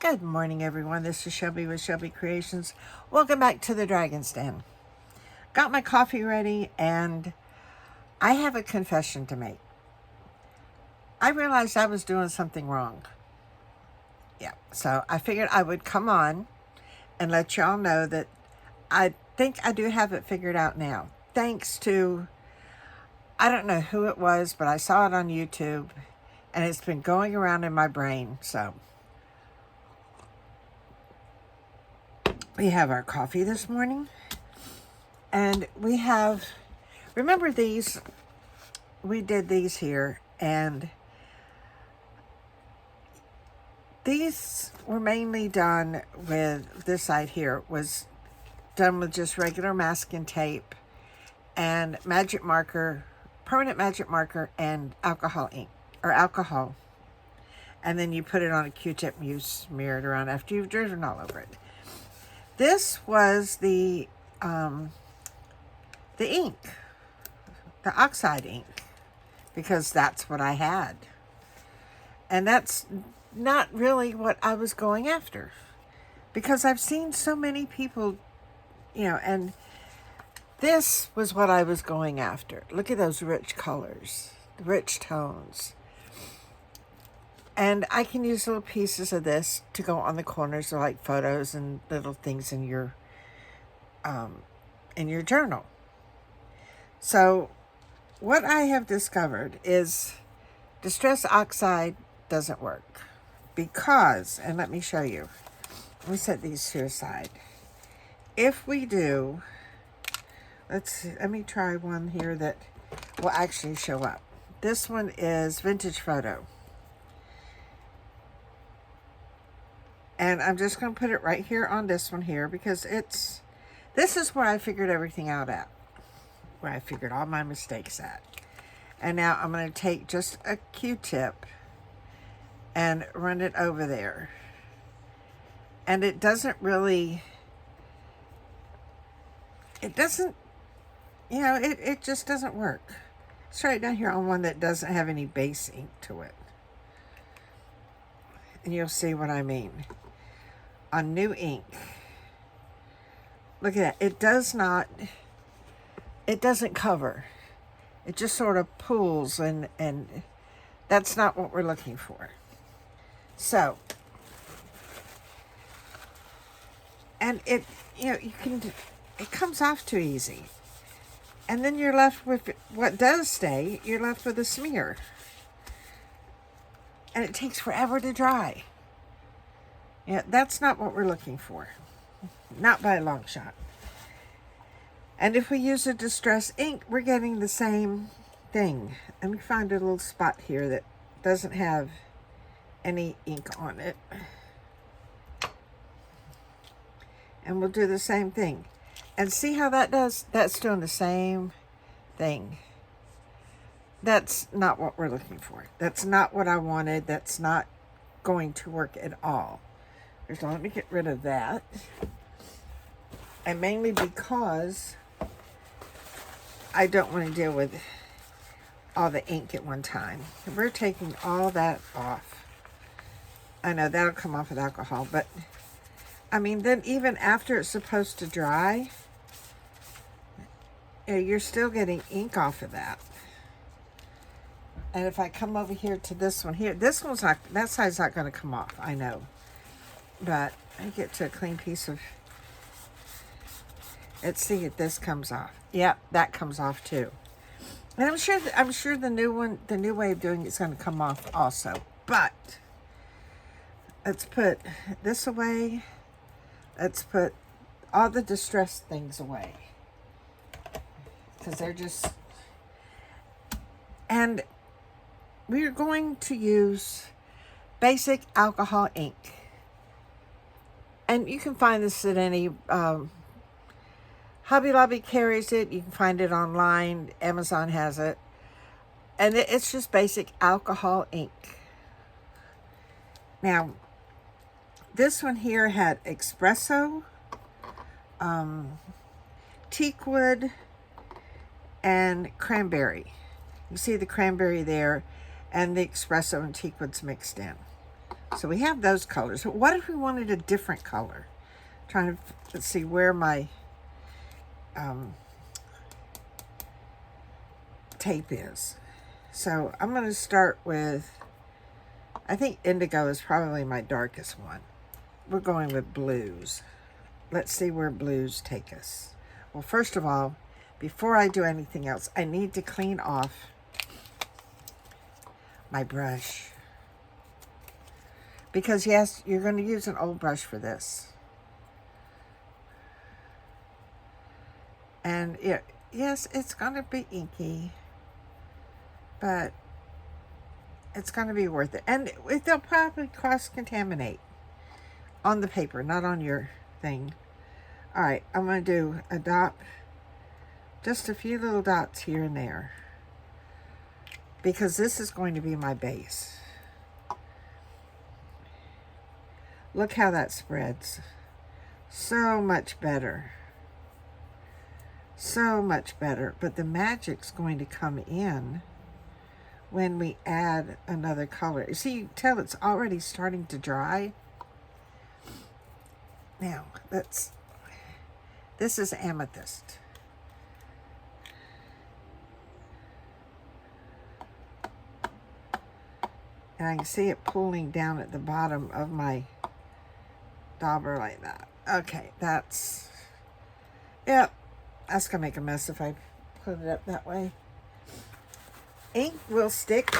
Good morning, everyone. This is Shelby with Shelby Creations. Welcome back to the Dragon's Den. Got my coffee ready, and I have a confession to make. I realized I was doing something wrong. Yeah, so I figured I would come on and let y'all know that I think I do have it figured out now. Thanks to, I don't know who it was, but I saw it on YouTube, and it's been going around in my brain, so... We have our coffee this morning, and we have, remember these, we did these here, and these were mainly done with, this side here was done with just regular masking tape and magic marker, permanent magic marker, and alcohol ink, or alcohol. And then you put it on a Q-tip and you smear it around after you've driven all over it. This was the ink, the oxide ink, because that's what I had. And that's not really what I was going after, because I've seen so many people, and this was what I was going after. Look at those rich colors, rich tones. And I can use little pieces of this to go on the corners of like photos and little things in your journal. So what I have discovered is Distress Oxide doesn't work because, and let me show you. Let me set these to the side. If we do, let me try one here that will actually show up. This one is Vintage Photo. And I'm just going to put it right here on this one here because this is where I figured everything out at. Where I figured all my mistakes at. And now I'm going to take just a Q-tip and run it over there. And it doesn't really, it doesn't, it just doesn't work. It's right down here on one that doesn't have any base ink to it. And you'll see what I mean. On new ink. Look at that. It doesn't cover. It just sort of pulls, and that's not what we're looking for. So, and it comes off too easy. And then you're left with what does stay, you're left with a smear. And it takes forever to dry. Yeah, that's not what we're looking for. Not by a long shot. And if we use a Distress ink, we're getting the same thing. Let me find a little spot here that doesn't have any ink on it. And we'll do the same thing. And see how that does? That's doing the same thing. That's not what we're looking for. That's not what I wanted. That's not going to work at all. So let me get rid of that. And mainly because I don't want to deal with all the ink at one time. We're taking all that off. I know that'll come off with alcohol, but I mean, then even after it's supposed to dry, you're still getting ink off of that. And if I come over here to this one here, this one's not, that side's not going to come off, I know. But I get to a clean piece of, let's see if this comes off. Yep, that comes off too. And I'm sure the new way of doing it's going to come off also. But let's put this away. Let's put all the distressed things away. Because they're just, and we're going to use basic alcohol ink. And you can find this at any, Hobby Lobby carries it. You can find it online. Amazon has it. And it's just basic alcohol ink. Now, this one here had espresso, teakwood, and cranberry. You see the cranberry there, and the espresso and teakwood's mixed in. So we have those colors. What if we wanted a different color? Trying to see where my tape is. So I'm going to start with, I think indigo is probably my darkest one. We're going with blues. Let's see where blues take us. Well, first of all, before I do anything else, I need to clean off my brush. Because yes, you're going to use an old brush for this. And yes, it's going to be inky, but it's going to be worth it. And they'll probably cross-contaminate on the paper, not on your thing. All right, I'm going to do a dot, just a few little dots here and there, because this is going to be my base. Look how that spreads. So much better. So much better. But the magic's going to come in when we add another color. You see, you tell it's already starting to dry. Now, this is amethyst. And I can see it pooling down at the bottom of my dauber like that. Okay, that's going to make a mess if I put it up that way. Ink will stick,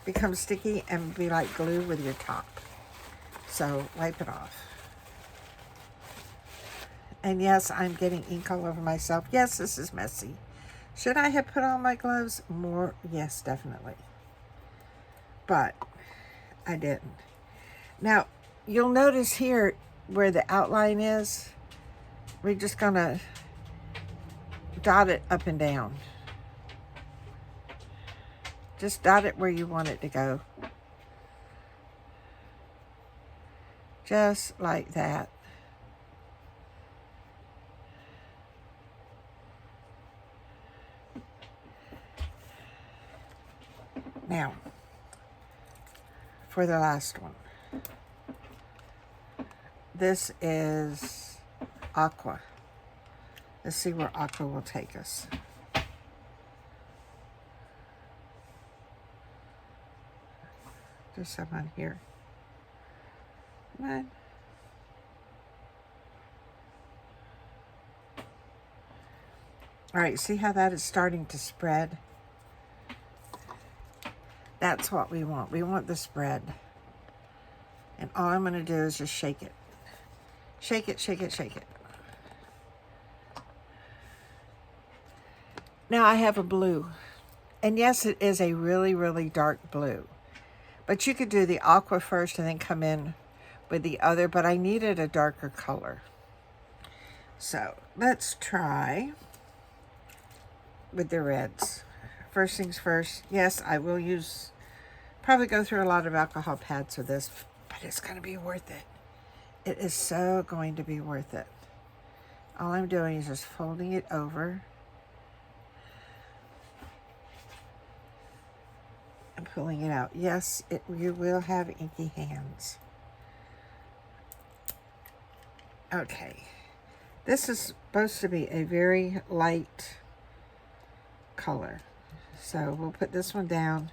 become sticky, and be like glue with your top. So wipe it off. And yes, I'm getting ink all over myself. Yes, this is messy. Should I have put on my gloves more? Yes, definitely. But I didn't. Now, you'll notice here where the outline is, we're just going to dot it up and down. Just dot it where you want it to go. Just like that. Now, for the last one. This is aqua. Let's see where aqua will take us. There's some on here. Come on. All right, see how that is starting to spread? That's what we want. We want the spread. And all I'm going to do is just shake it. Shake it, shake it, shake it. Now I have a blue. And yes, it is a really, really dark blue. But you could do the aqua first and then come in with the other. But I needed a darker color. So let's try with the reds. First things first. Yes, I will probably go through a lot of alcohol pads with this. But it's going to be worth it. It is so going to be worth it. All I'm doing is just folding it over. And pulling it out. Yes, you will have inky hands. Okay. This is supposed to be a very light color. So we'll put this one down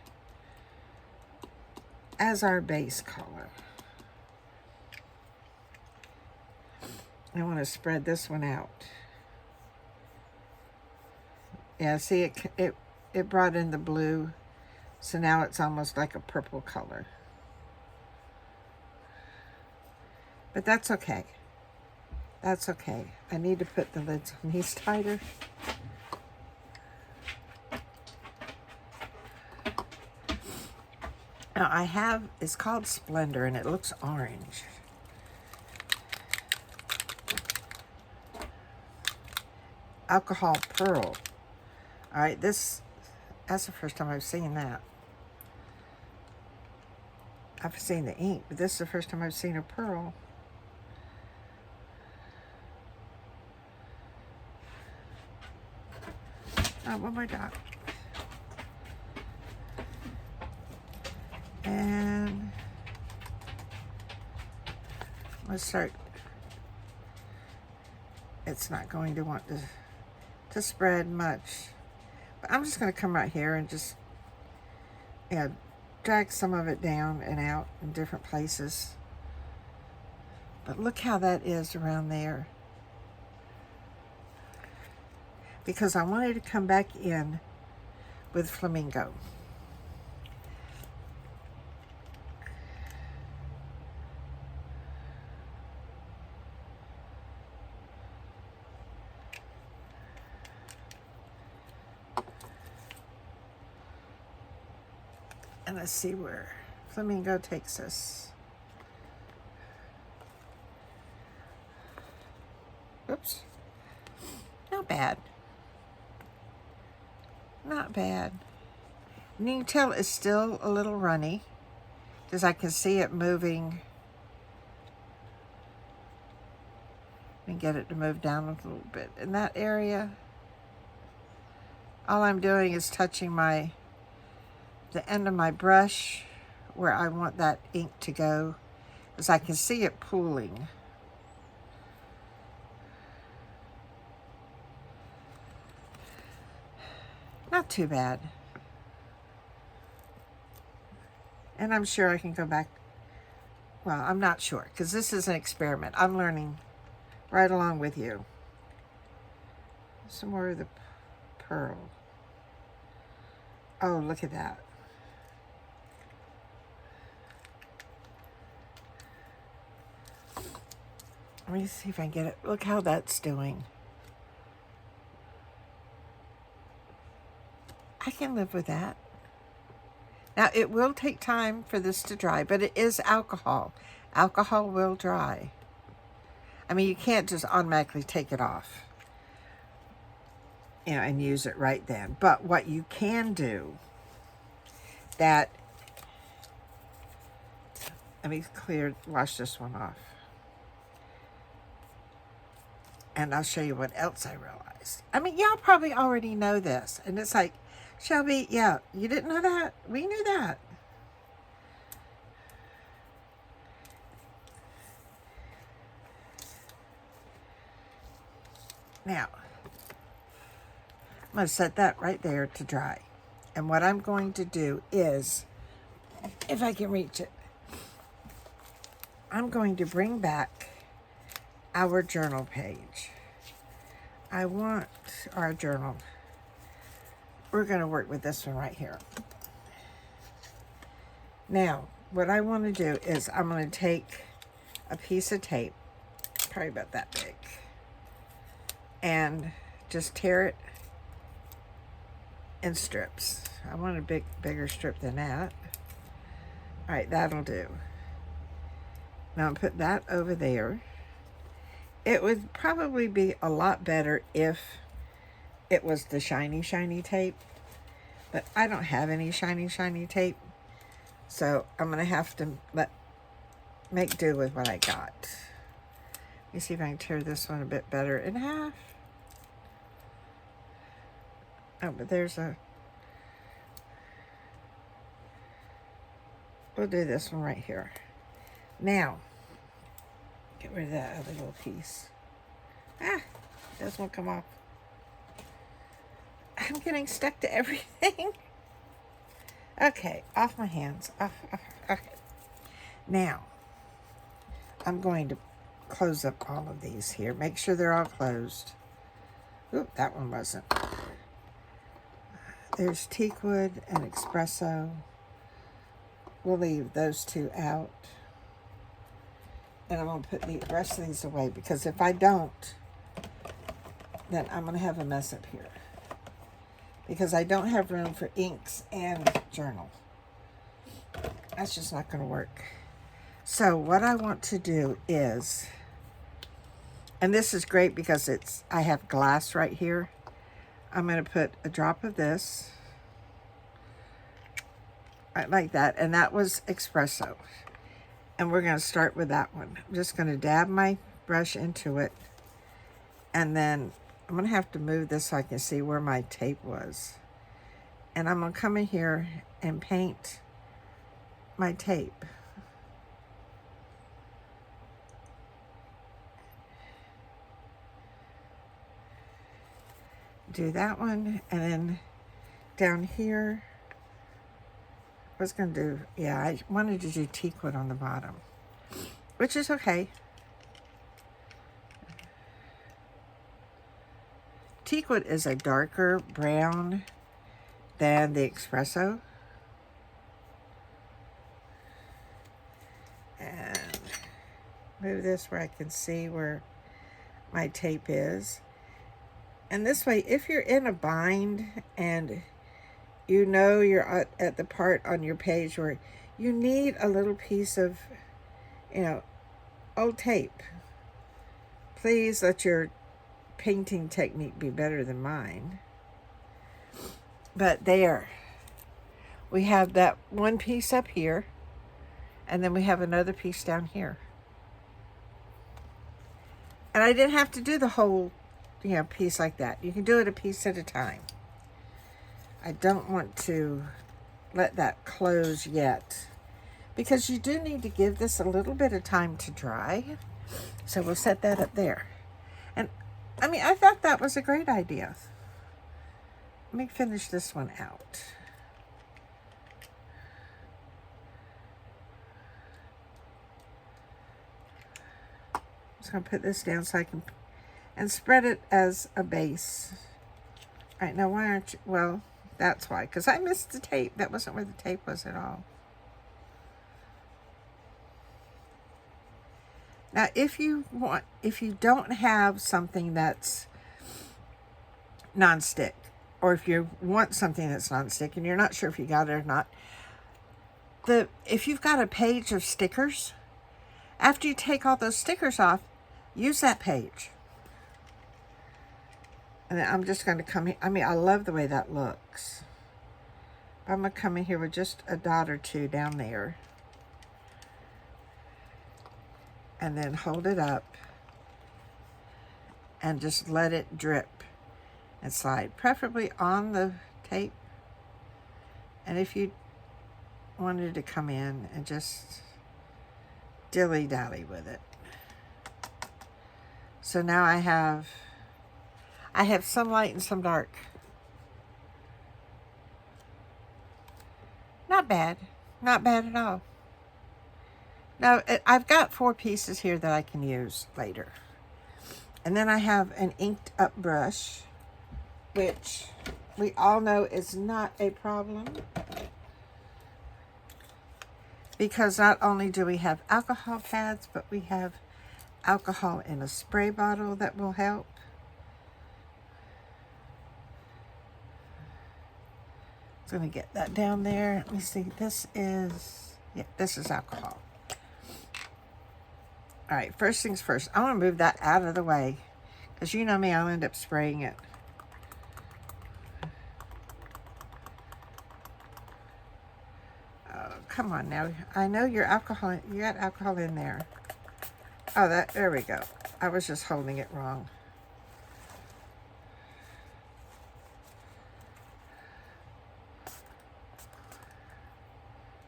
as our base color. I want to spread this one out. Yeah, see, it brought in the blue, so now it's almost like a purple color. But that's okay. That's okay. I need to put the lids on these tighter. Now it's called Splendor, and it looks orange. Alcohol Pearl. All right, that's the first time I've seen that. I've seen the ink, but this is the first time I've seen a pearl. Oh, one more dot. And Let's start. It's not going to want to spread much. But I'm just going to come right here and just, drag some of it down and out in different places. But look how that is around there. Because I wanted to come back in with flamingo. And let's see where flamingo takes us. Oops. Not bad. Not bad. And you can tell it's still a little runny because I can see it moving. And get it to move down a little bit in that area. All I'm doing is touching the end of my brush where I want that ink to go, because I can see it pooling. Not too bad. And I'm sure I can go back. Well, I'm not sure, because this is an experiment. I'm learning right along with you. Some more of the pearl. Oh, look at that. Let me see if I can get it. Look how that's doing. I can live with that. Now, it will take time for this to dry, but it is alcohol. Alcohol will dry. I mean, you can't just automatically take it off, and use it right then. But what you can do, let me wash this one off. And I'll show you what else I realized. I mean, y'all probably already know this. And it's like, Shelby, yeah, you didn't know that? We knew that. Now, I'm going to set that right there to dry. And what I'm going to do is, if I can reach it, I'm going to bring back our journal page. I want our journal. We're going to work with this one right here. Now, what I want to do is I'm going to take a piece of tape, probably about that big, and just tear it in strips. I want a bigger strip than that. All right, that'll do. Now I'll put that over there. It would probably be a lot better if it was the shiny tape, but I don't have any shiny tape, so I'm going to have to make do with what I got. Let me see if I can tear this one a bit better in half. Oh, but we'll do this one right here. Now, get rid of that other little piece. This won't come off. I'm getting stuck to everything. Okay, off my hands. Okay. Now, I'm going to close up all of these here. Make sure they're all closed. Oop, that one wasn't. There's teakwood and espresso. We'll leave those two out. And I'm going to put the rest of these away, because if I don't, then I'm going to have a mess up here. Because I don't have room for inks and journal. That's just not going to work. So what I want to do is, and this is great because I have glass right here. I'm going to put a drop of this, right like that. And that was espresso. And we're going to start with that one. I'm just going to dab my brush into it. And then I'm going to have to move this so I can see where my tape was. And I'm going to come in here and paint my tape. do that one, and then down here, I was going to do, yeah, I wanted to do teakwood on the bottom, which is okay. Teakwood is a darker brown than the espresso. And move this where I can see where my tape is. And this way, if you're in a bind and you know you're at the part on your page where you need a little piece of, old tape, please let your painting technique be better than mine. But there, we have that one piece up here, and then we have another piece down here. And I didn't have to do the whole, piece like that. You can do it a piece at a time. I don't want to let that close yet, because you do need to give this a little bit of time to dry. So we'll set that up there. And I thought that was a great idea. Let me finish this one out. I'm just going to put this down so I can, and spread it as a base. All right, now why aren't you, well, that's why, because I missed the tape. That wasn't where the tape was at all. Now, if you don't have something that's nonstick, or if you want something that's nonstick and you're not sure if you got it or not, if you've got a page of stickers, after you take all those stickers off, use that page. And then I'm just going to come here. I love the way that looks. I'm going to come in here with just a dot or two down there. And then hold it up. And just let it drip and slide. Preferably on the tape. And if you wanted to come in and just dilly-dally with it. So now I have some light and some dark. Not bad. Not bad at all. Now, I've got 4 pieces here that I can use later. And then I have an inked up brush, which we all know is not a problem. Because not only do we have alcohol pads, but we have alcohol in a spray bottle that will help. I'm going to get that down there. Let me see. This is alcohol. All right, first things first. I want to move that out of the way, because you know me, I'll end up spraying it. Oh, come on now. I know you got alcohol in there. Oh, there we go. I was just holding it wrong.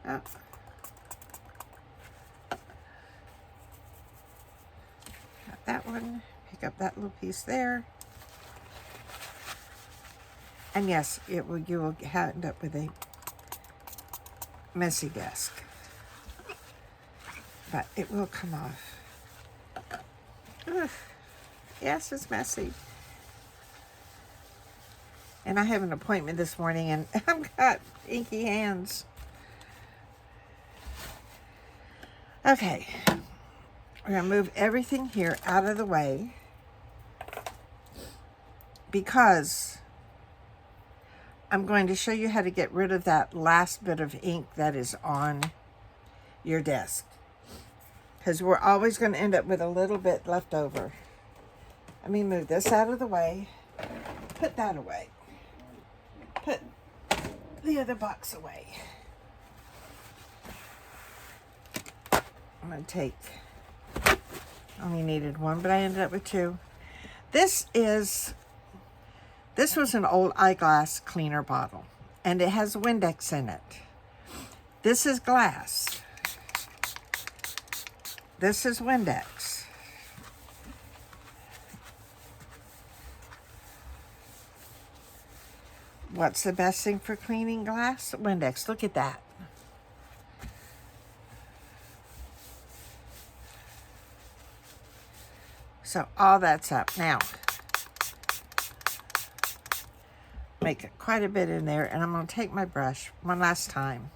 Oh. Got that one. Pick up that little piece there. And yes, you will end up with a messy desk. But it will come off. Ugh. Yes, it's messy. And I have an appointment this morning, and I've got inky hands. Okay, we're going to move everything here out of the way, because I'm going to show you how to get rid of that last bit of ink that is on your desk. Because we're always going to end up with a little bit left over. Let me move this out of the way, put that away, put the other box away. I'm going to take, only needed one, but I ended up with 2. This was an old eyeglass cleaner bottle, and it has Windex in it. This is glass. This is Windex. What's the best thing for cleaning glass? Windex. Look at that. So all that's up. Now, make quite a bit in there, and I'm going to take my brush one last time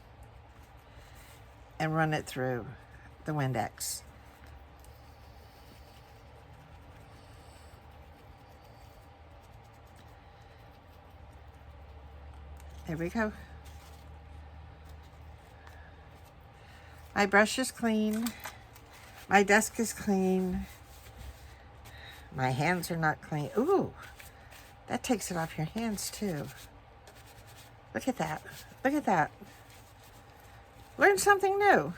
and run it through the Windex. There we go. My brush is clean. My desk is clean. My hands are not clean. Ooh, that takes it off your hands too. Look at that. Look at that. Learn something new.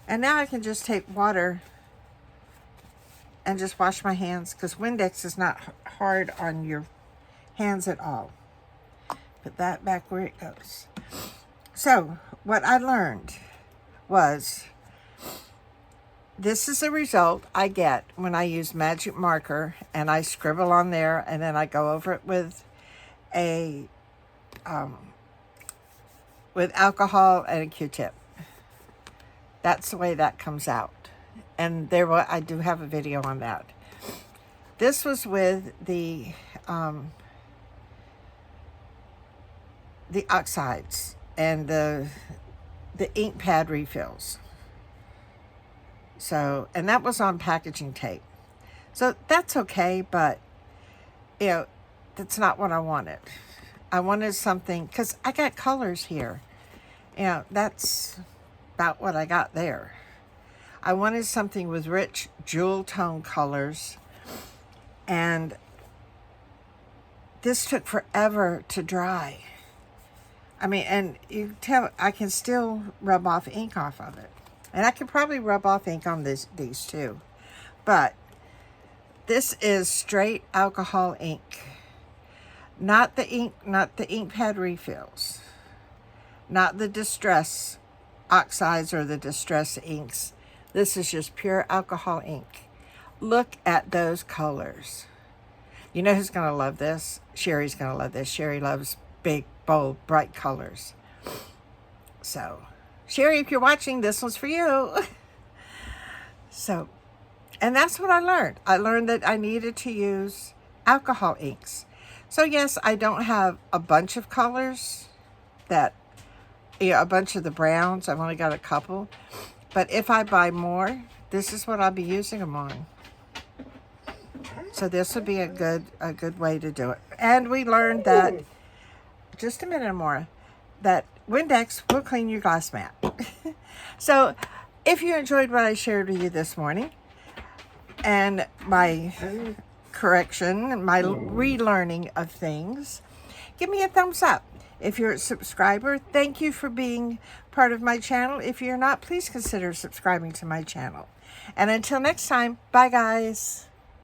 And now I can just take water and just wash my hands, because Windex is not hard on your hands at all. Put that back where it goes. So what I learned was, this is the result I get when I use magic marker and I scribble on there, and then I go over it with a with alcohol and a Q-tip. That's the way that comes out. And I do have a video on that. This was with the oxides and the ink pad refills. So, and that was on packaging tape. So that's okay, but you know, that's not what I wanted. I wanted something, because I got colors here. You know, that's about what I got there. I wanted something with rich jewel tone colors, and this took forever to dry. I mean, and you can tell I can still rub off ink off of it. And I can probably rub off ink on these too. But this is straight alcohol ink. Not the ink pad refills. Not the distress oxides or the distress inks. This is just pure alcohol ink. Look at those colors. You know who's going to love this? Sherry's going to love this. Sherry loves big, bold, bright colors. So, Sherry, if you're watching, this one's for you. So, and that's what I learned. I learned that I needed to use alcohol inks. So yes, I don't have a bunch of colors that, you know, a bunch of the browns. I've only got a couple. But if I buy more, this is what I'll be using them on. So this would be a good way to do it. And we learned that, just a minute more, that Windex will clean your glass mat. So if you enjoyed what I shared with you this morning, and my correction, my relearning of things, give me a thumbs up. If you're a subscriber, thank you for being part of my channel. If you're not, please consider subscribing to my channel. And until next time, bye guys.